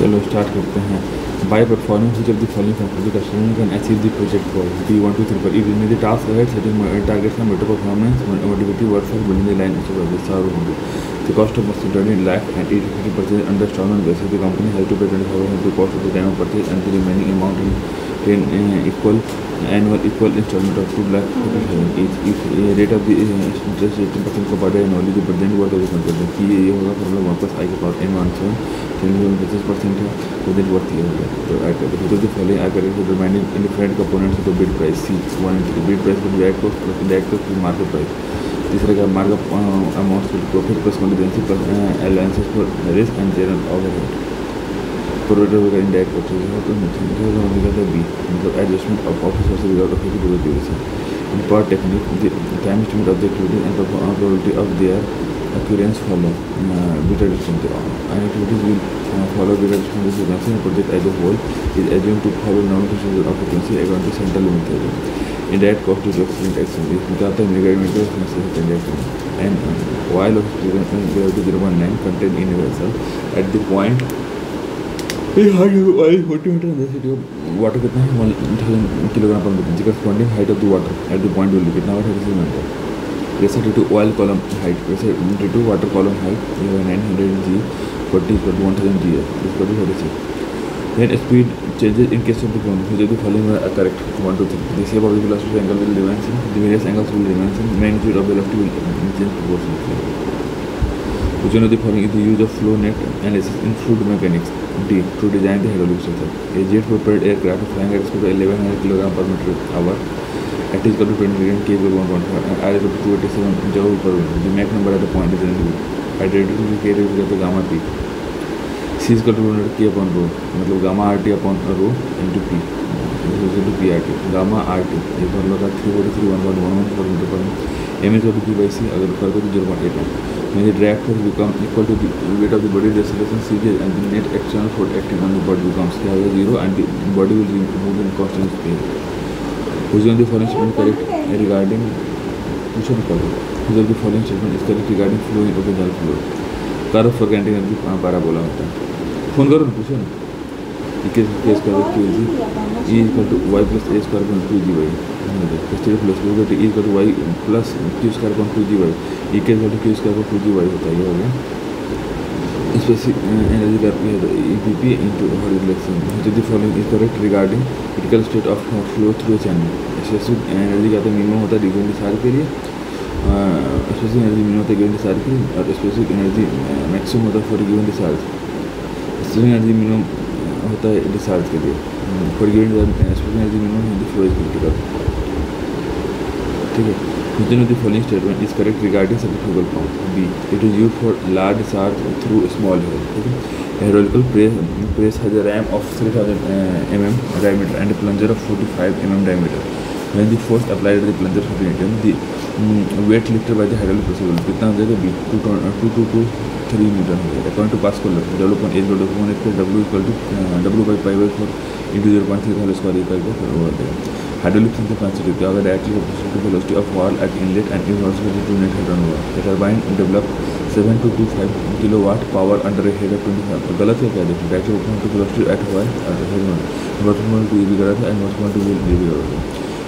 चलो स्टार्ट करते हैं. By performing each of the following functions, the customer can achieve the project goal. B1 2 3 4. If you need the task ahead, setting targets and better performance, motivate workforce, building the line of service. The cost of must be lakh and 80% under installment basis. The company has to pay 25% of the cost of the time of purchase and the remaining amount in equal annual equal installment of 2 lakh each. If rate of the interest 18% को बढ़े annually, the present worth of the contract की ये होगा formula 1 + I के power n मान से 25% है present worth ये होगा. तो ऐड करते हैं. तो the following ऐड करेंगे. तो remaining different components तो bid price C 1 and 3. Bid price को divide को direct to market price. तीसरे का markup amount to profit plus contingency plus allowances for risk and general overhead. Provider होगा indirect purchase है तो होगा था बी मतलब एडजस्टमेंट ऑफ ऑफिसर से विदाउट ऑफिस ड्यूरेशन. इन पर technique time estimate of the activity and probability of their occurrence follow beta distribution. And activities will follow beta distribution frequency and project as a whole is assumed to follow nomenclature of frequency according to central limit theory. Indirect cost is represent action is without the negative indirect and while of frequency 0.9 contained in universal at the point water कितना है 1000 kilogram पर metre जिसका corresponding height of the water at the point will be कितना होगा 36 metre. Pressure due to oil column height, pressure due to water column height, 900 G 40 = 1000 G is equal to 36. Then speed changes in case of the ground. So the following are correct. 1 2 3. The shape of the velocity angle will remain same. The various angles will remain same. Magnitude of velocity will change proportionally. Which one of the following is the use of flow net analysis in fluid mechanics? D. To design the hydraulic structure. A jet-propelled aircraft flying at a speed of 1100 kg/m/h at is equal to 20 million kg per 1.5 and R is equal to 287 joule per minute. The Mach number at the point is identical to K is equal to gamma P. C is equal to 200 K upon rho. मतलब gamma RT upon rho into P. This is equal to PRT. Gamma RT ये formula का 343 1.11 per meter per minute. M is equal to P by C. अगर कर तो 0.81. When the drag force becomes equal to the weight of the body, the acceleration CG and the net external force acting on the body becomes 0 and the body will move in constant speed. Which of the following statement correct regarding which of the following statement is correct regarding flow in open general fluid? Curve for granting energy parabola होता है. Phone करो ना पूछो ना. Case curve Q is E equal to Y plus A square upon 2GY. State plus E equal to Y plus Q square upon 2GY. E के equal to Q square upon 2GY होता है. ये हो गया. Specific energy curve है EPP into horizontal. Which of the following is correct regarding critical state of flow through a channel? Specific energy का तो minimum होता है given discharge के लिए. Specific energy मिनिमम होता है given discharge के लिए और specific energy maximum होता है for given discharge. Specific energy minimum होता है डिस्चार्ज के लिए. For given specific energy minimum in the flow is critical. ठीक है. Which of the following statement is correct regarding centrifugal pump? B. It is used for large discharge through a small hole. ठीक है. Hydraulical press has a ram of 3000 mm diameter and a plunger of 45 mm diameter. When the force applied at the plunger is 50 Newton, the weight lifted by the hydraulic press will कितना हो जाएगा? B. 223 Newton हो जाएगा. According to Pascal law, W upon H by W equal W equal to W by pi by 4 into 0.3 whole square equal to 4 over there. Hydraulic system considered the directly proportional to velocity of wall at inlet and is also to net head on wall. The turbine developed 7 to 25 kilowatt power under a head of 25. तो गलत है क्या? देखिए directly proportional to velocity at wall at head on. Proportional to ये भी गलत है and proportional to ये भी गलत है.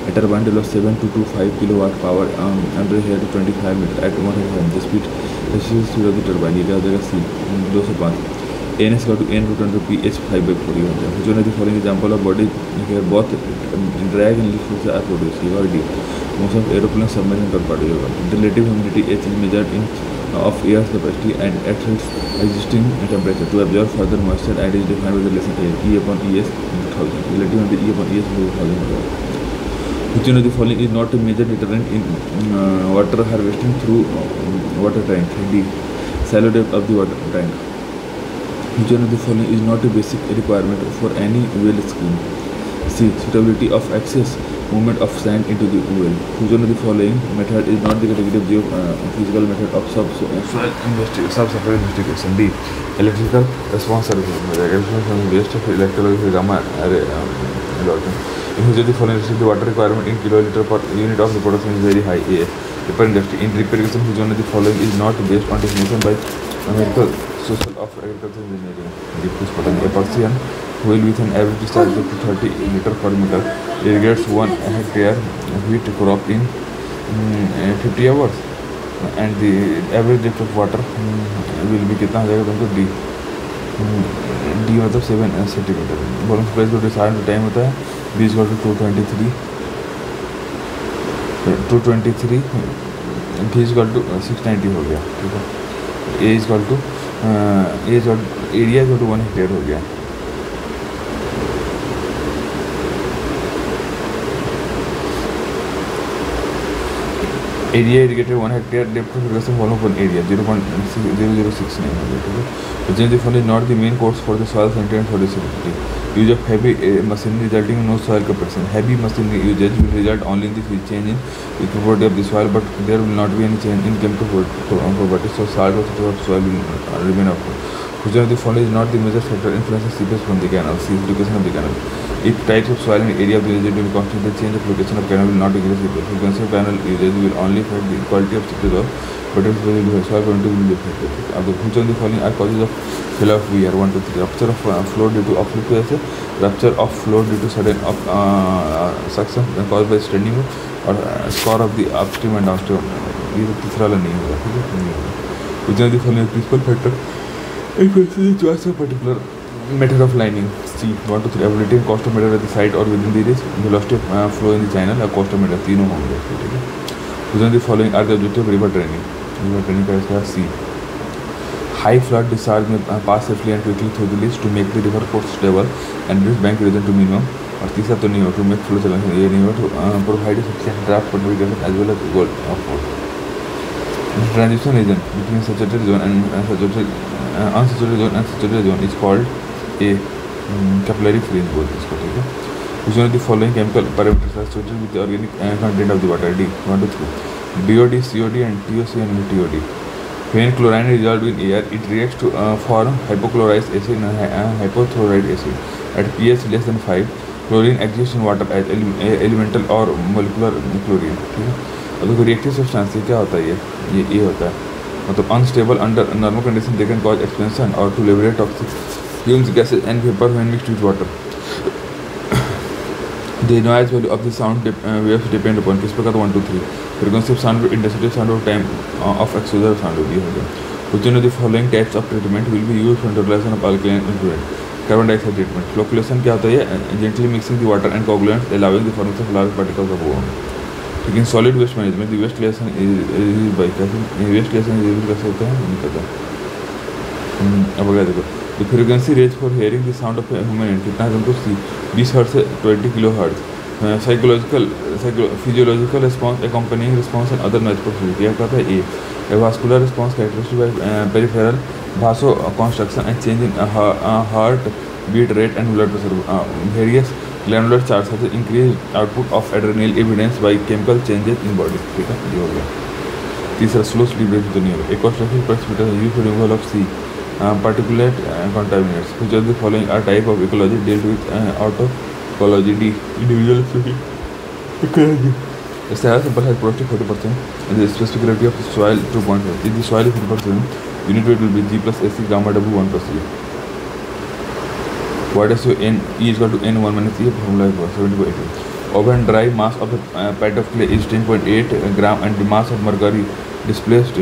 A turbine develops 7 to 25 kilowatt power under a head of 25 meter at 100 the speed of the turbine. ये क्या हो जाएगा? C 205. N is equal to N root under P H 5 by 4 हो जाएगा. Which one of the following example of body here both drag and lift forces are produced? ये और D. Most of aeroplane submarine third party होगा. The relative humidity H is measured in of air's capacity and at its existing temperature to absorb further moisture and is defined by the relation E upon ES 1000. Relative humidity E upon ES 1000 होगा. Which one of the following is not a major deterrent in water harvesting through water tank? D. Shallow depth of the water tank. Which one of the following is not a basic requirement for any well scheme? C. Suitability of excess movement of sand into the well. Which one of the following method is not the category of physical method of subsurface investigation? D. Electrical response services. Based of electrical gamma array. In which of the following the water requirement in kiloliter per unit of the production is very high? A. Paper industry. In repair, which one of the following is not based on definition by American Social of Agricultural Engineering. This button. A person will with an average discharge of 30 liter per meter irrigates 1 hectare wheat crop in 50 hours. And the average depth of water will be कितना हो जाएगा तुमको D मतलब 7 centimetre. Volume press को decide time होता है B is equal to 223 भी is equal to 690 हो गया. ठीक है. A is equal to area equal to 1 hectare हो गया. Area irrigated 1 hectare depth of irrigation volume पर एरिया 0.0069 हो गया. ठीक है. Change the following not the main course for the soil sanitary and fertility. Use of heavy machinery resulting in no soil compression. Heavy machinery usage will result only in the change in the property of the soil, but there will not be any change in chemical properties. So soil of soil will remain up. Which of the following is not the major factor influencing seepage from the canal? See location of the canal. If types of soil and area of the region will be constant, the change of location of canal will not increase seepage. Frequency of canal usage will only affect the quality of seepage or but it will be soil quality will be affected. Which of the following are causes of failure of weir? 1, 2, 3. Rupture of flow due to uplift, rupture of flow due to sudden suction caused by standing or score of the upstream and downstream. ये तो तीसरा वाला नहीं होगा. ठीक है. Which of the following principal factor influences the choice of particular method of lining? C. 1, 2, 3. Ability and cost of meter at the site or within the race, velocity of flow in the channel और cost of meter तीनों होंगे. ठीक है. Which of the following are the objective of river training? River training का इसका C. High flood discharge may pass safely and quickly through the leaves to make the river course stable and reduce bank erosion to minimum. और तीसरा तो नहीं हो to make flow challenge ये नहीं हो to provide sufficient draft for navigation as well as goal of flow. Transition region between saturated zone and unsaturated zone and saturated zone is called a capillary fringe बोलते हैं इसको. ठीक है. Which one of the following chemical parameters are associated with the organic content of the water? D. 1, 2, 3. BOD, COD and TOC and TOD. When chlorine is dissolved in air, it reacts to form hypochlorite acid and hypochlorite acid. At pH less than 5, chlorine exists in water as elemental or molecular chlorine. ठीक है. अब देखो reactive substance क्या होता है ये होता है मतलब unstable under normal condition they can cause expansion और to liberate toxic fumes gases and vapor when mixed with water. The noise value of the sound waves depend upon किस प्रकार 1, 2, 3. Frequency of sound, intensity of sound, or time of exposure of sound भी हो गया. Which one of the following types of treatment will be used for neutralization of alkaline effluent? Carbon dioxide treatment. Flocculation क्या होता है? Gently mixing the water and coagulants, allowing the formation of large particles of water. लेकिन solid waste management the waste क्लेसन is by कैसे waste क्लेसन is कैसे होता है नहीं पता. अब अगर देखो the frequency range for hearing the sound of human कितना है तुमको 20 हर्ट्ज से 20 kilo hertz. Physiological response accompanying response and other noise process क्या कहता है a vascular response characteristic by peripheral vasoconstriction and change in heart beat rate and blood pressure various glandular charge है increase output of adrenal evidence by chemical changes in body. ठीक है. ये हो गया. तीसरा स्लो स्लीप रेट तो नहीं होगा. Electrostatic precipitation use for removal of C particulate contaminants. Which of the following are type of ecology dealt with autoecology? D. Individual ecology. The Sahara sample has porosity 40% and the specificity of the soil 2.5. If the soil is 100%, unit weight will be G plus AC gamma W 1 plus E. What is your N? E is equal to N1 minus E. Formula is 70/80. Oven dry mass of the pad of clay is 10.8 gram and the mass of mercury displaced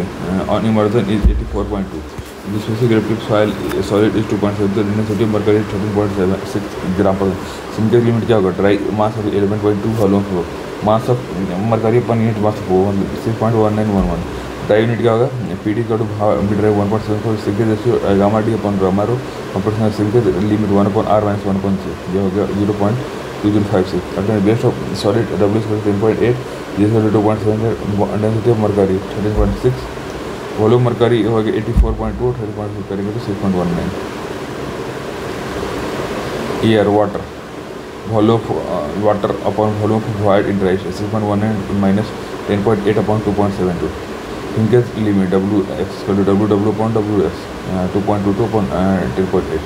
on immersion is 84.2. The specific reactive soil solid is 2.7. The density of mercury is 13.76 gram per. Syntec limit क्या होगा? Dry mass of 11.2 hollow flow. Mass of mercury per unit mass of 6.1911. Dry unit क्या होगा? PD का to dry 1.74. Syntec ratio gamma D upon gamma rho. Compression syntec limit 1 upon R minus 1.6. ये हो गया 0.2056. Again base of solid W is 10.8. This is 2.7. Density of mercury 13.6. Volume mercury हो गया 84.2 30.2 करेंगे तो 6.19. Air water volume water upon volume void in dry 6.19 minus 10.8 upon 2.72. Linkage limit W x W W upon W s 2.22 upon 10.8.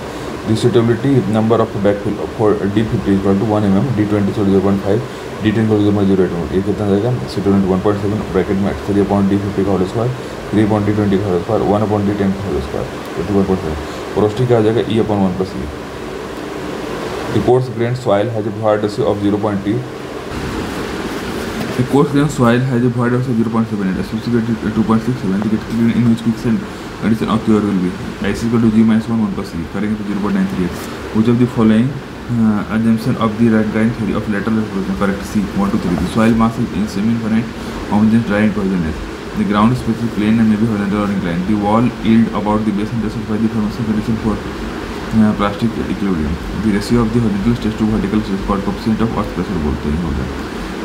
The suitability number of backfill for D50 equal to 1 mm, D20 so 0.5, D10 को 0.08 ये कितना जाएगा suitability 1.7 bracket में 3 upon D50 का whole square 3 upon D20 का whole square 1 upon D10 का whole square 1.7 porosity क्या आ जाएगा E upon 1 plus E. The coarse grained soil has a variety of 0.2. The coarse grained soil has a variety of 0.78, associated 2.67. The category in which quicksand condition occur will be S equal to G minus 1 plus E. करेंगे तो 0.938. Which of the following assumption of the Rankine theory of lateral erosion correct? C 1 to 3. The soil mass is semi-infinite, homogeneous, dry and poisonous. The ground is specifically plain and maybe horizontal or inclined. The wall yield about the base and justify the formation condition for plastic equilibrium. The ratio of the horizontal stress to vertical stress called coefficient of earth pressure बोलते हैं होगा.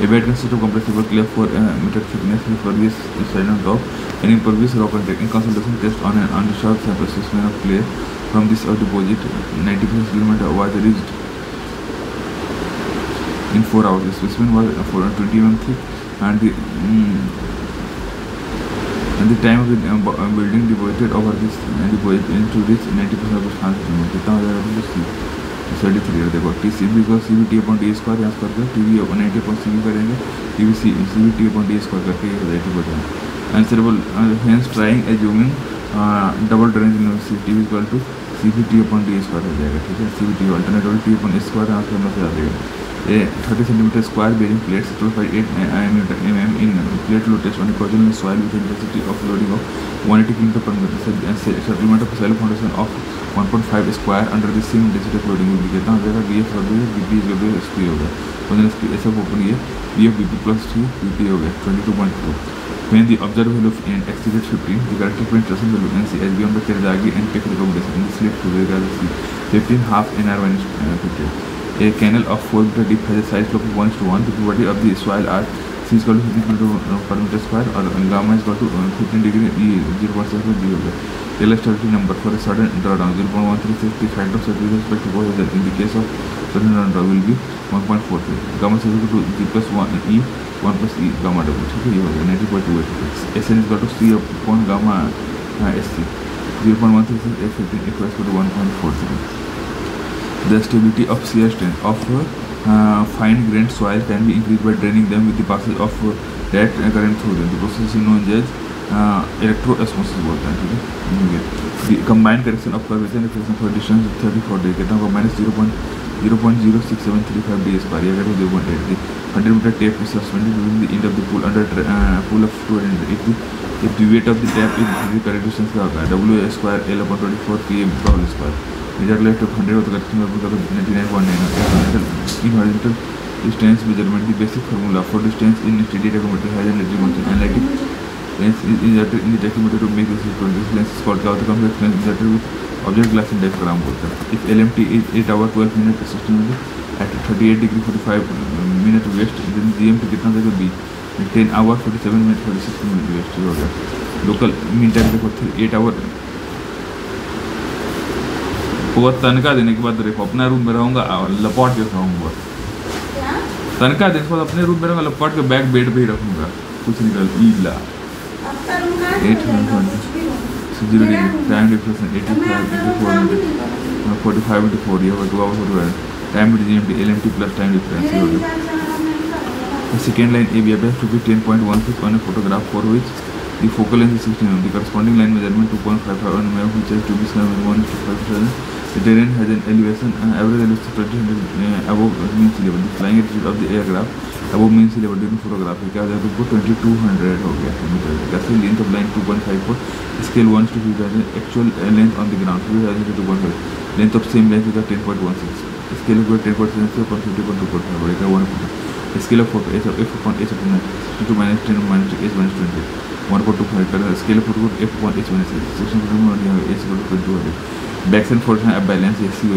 A bed consists of compressible clay 4 meter thickness with pervious side on top and impervious rock contact. In consultation test on an undersharp sample specimen of clay from this deposit 95 km was reached in 4 hours. The specimen was 420 mm thick and the time of the building devoted over this deposit into this 90% of the transmission कितना हो जाएगा तो 33 देखो T C B को C B T upon D square यहाँ करके T V upon 90 upon C B करेंगे T V C B T upon D square करके ये 80% answerable hence trying assuming double drain C T V equal to C B T upon D square हो जाएगा. ठीक है C B T alternative T upon square यहाँ करने से आ जाएगा. A 30 cm square bearing plate 258 mm in plate load test on a coastal soil with a intensity of loading of 180 kg per meter. Settlement of soil foundation of 1.5 square under the same intensity of loading will be कितना हो जाएगा BF हो गया BP हो गया SP हो गया तो ऐसा ओपन ये BF BP plus 3 BP हो गया 22.4. When the observed value of n exceeded 15, the corrective penetration value NC as beyond the Terzaghi and Peck recommendation in the slip to the 15 half NR minus 15. A canal of 4 meter deep has a size slope of 1:1. The property of the soil are C is equal to 15 kg per meter square or gamma is equal to 15 degree E 0.7 Taylor stability number for a sudden drawdown 0.136. The factor of with respect to both in the case of sudden drawdown will be 1.43. Gamma is equal to G plus 1 E 1 plus E gamma double. ठीक है ये हो गया 90.28. SN is equal to C upon gamma SC 0.136 F15 equals to 1.40. The stability of shear strength of fine-grained soil can be increased by draining them with the passage of direct current through them. The process is known as electroosmosis बोलते हैं. ठीक है. The combined correction of curvature and reflection for distance 34 degree कितना होगा minus 0.06735 d square. ये अगर 0.8 the 100 meter tape is suspended within the end of the pool under pool of 200. If the weight of the tape is the correct distance क्या होगा W square L upon 24 km per whole square. Measure left of 100 of the correction of 99.9. In horizontal distance measurement, the basic formula for distance in steady tachometer has an analytic lens is inserted in the tachometer to make this equal. This lens is called the complex lens inserted with object glass and diaphragm. If LMT is 8 hour 12 minutes 16 minutes at 38 degree 45 minute west, then GMT कितना देगा B 10 hour 47 minutes 46 minute west हो गया. Local mean time देखो 8 hour वो तनख्वाह देने के बाद देखो अपना रूम में रहूँगा और लपट के रहूँगा. तनख्वाह देने के बाद अपने रूम में रहूँगा लपट के बैग बेड पे ही रखूँगा कुछ निकल ईला 820 टाइम डिफरेंस 85 into 4 45 into 4 ये होगा 2 hours 45 time GMT LMT plus time difference ये होगा. The second line AB appears to be 10.16 on a photograph for which the focal length is 16 mm. The corresponding line measurement 2.55 on a which has to be 1:5. The terrain has an elevation average elevation 20 above mean sea level. The flying altitude of the aircraft above mean sea level during photography क्या हो जाएगा 2200 हो गया metre. कैसे length of line 2.54 scale 1 to 5000 actual length on the ground 5000 to 2.5 length of same length is 10.16 scale of 10.7 upon 50.2.5 होगा 1 scale of photo h upon h upon 2 minus 10 minus h minus 20 1.25 कर scale of photo f upon h minus 16 h equal to 2200. Backs and forwards are balanced. Yes, the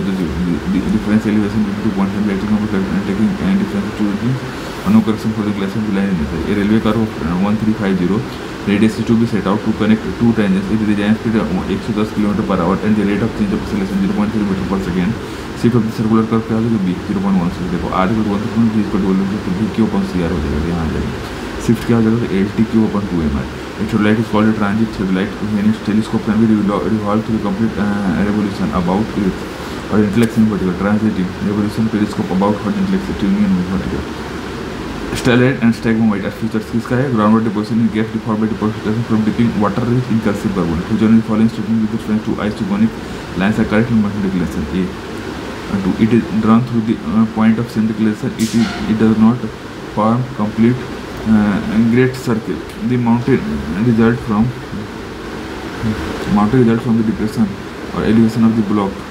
difference elevation between 2 points and lighting number and taking and difference to the no correction for the glass and line. A railway car of 1350 radius is to be set out to connect two tangents. It is a speed of 110 km per hour and the rate of change of acceleration 0.3 meter per second. Shift of the circular curve क्या हो जाएगा B 0.16 देखो R equal to 1.3 equal to volume to B Q upon CR हो जाएगा यहाँ आ जाएगा. Shift क्या हो जाएगा LTQ upon 2MR. A satellite is called a transit satellite when its telescope can be revolved to the complete revolution about Earth. और इंटेलेक्स in vertical transitive evolution periscope about hot इंटेलेक्स tuning in vertical stalactite and stalagmite as features किसका है ground deposition in gap deform by deposition from dipping water rich in calcium carbonate who generally following statement with reference to isogonic lines are correct in multiplication A and 2 it is drawn through the point of syndication it does not form complete great circle the mountain result from the depression or elevation of the block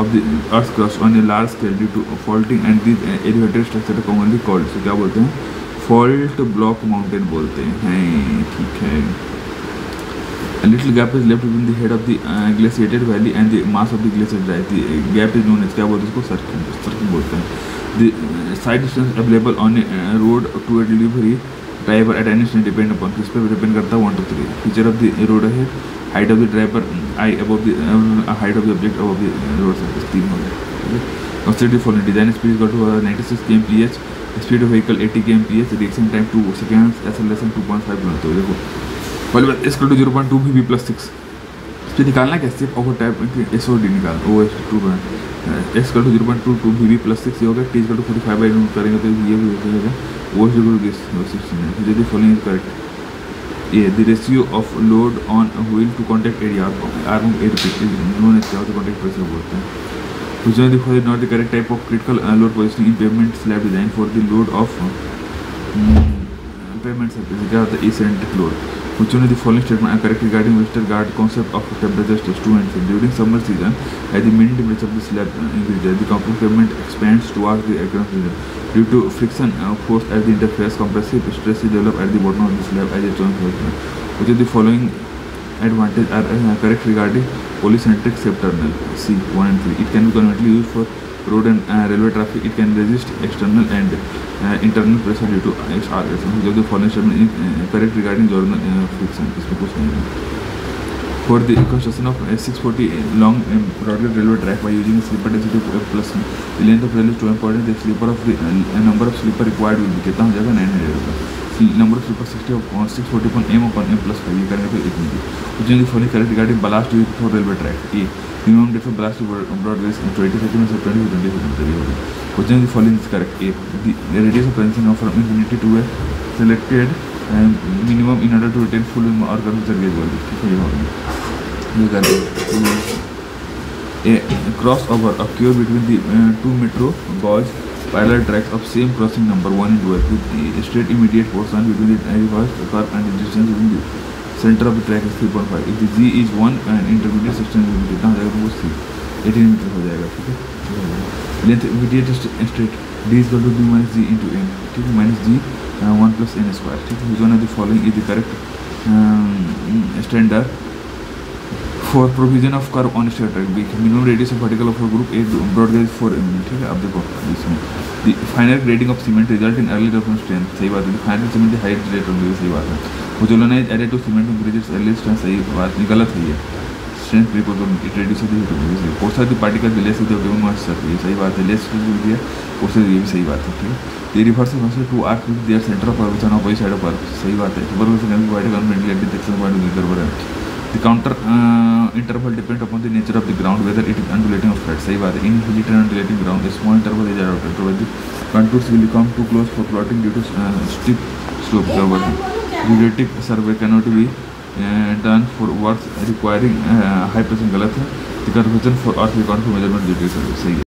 of the earth's crust on a large scale due to faulting and these elevated structure are commonly called so क्या बोलते हैं fault block mountain बोलते हैं ठीक है A little gap is left between the head of the glaciated valley and the mass of the glacier dry. The gap is known as क्या बोलते हैं इसको सर्किल बोलते हैं The side distance available on a road to a delivery driver at any station depend upon किस पे depend करता है 1 2 3 feature of the road ahead height of the driver eye above the height of the object above the road surface 3 हो गया consider the following design speed got to 96 kmph speed of vehicle 80 kmph reaction time 2 seconds acceleration 2.5 km तो देखो पहले बात इसको 0.2 vb plus 6 speed निकालना कैसे over type SOD निकाल ओ एस 2 एक्स का 0.22 vb plus 6 ये हो गया टी का 45 बाई नोट करेंगे तो ये भी हो जाएगा ओ एस इक्वल टू 16 यदि following is correct A the ratio of load on a wheel to contact area arm air is known as क्या होता है contact pressure बोलते हैं which one is not the correct type of critical load positioning in pavement slab design for the load of pavement surface क्या होता है eccentric load which one of the following statement are correct regarding Westergaard concept of temperature test 2 and 3 during summer season as the mean temperature of the slab increases the composite pavement expands towards the ground region due to friction force at the interface compressive stress is developed at the bottom of the slab as a joint which of the following advantage are correct regarding polycentric shape tunnel C 1 and 3 it can be conveniently used for road and railway traffic it can resist external and internal pressure due to its RS which of the following statement is correct regarding journal friction इसमें कुछ नहीं है for the construction of a 640 long broad gauge railway track by using a sleeper density plus the length of rail is 2 important the sleeper of the number of sleeper required will be कितना हो जाएगा 900 होगा number of sleeper 60 upon 640 upon m plus 5 ये करेंगे तो इतनी भी which is the following correct regarding ballast used for railway track A minimum depth of ballast broad gauge 20 cm 20 to 20 cm which is the following is correct A the radius of transition of from infinity to a selected minimum in order to retain full or curvature gauge value ठीक है ये होगा ये करेंगे a crossover occur between the two metro gauge parallel tracks of same crossing number 1 and 2 with the straight immediate portion between the reversed curve and the distance between the center of the track is 3.5 if the g is 1 and intermediate distance कितना हो जाएगा तो वो c 18 metre हो जाएगा ठीक है length immediate straight d is equal to d minus g into n ठीक है minus g 1 plus n square ठीक है which one of the following is the correct standard for provision of curve on straight track B minimum radius of vertical of a group A broad gauge 4 mm ठीक है अब देखो इसमें the final grading of cement result in early reference strength सही बात है final cement की height rate होगी सही बात है वो जो लेना है added to cement increases early strength सही बात नहीं गलत है ये strength break होगा it reduces the heat होगी force of the particle less with the given mass surface सही बात है less strength होगी है force ये भी सही बात है ठीक है the reverse concept to arc with their center of curvature on opposite side of curve सही बात है superficial can be provided on medial detection point of the curve है the counter interval depend upon the nature of the ground whether it is undulating or flat सही बात है in undulating and undulating ground a small interval is allowed to the contours will become too close for plotting due to steep slope curve geodetic survey cannot be done for works requiring high precision गलत है the curvature for earth record for measurement geodetic survey सही है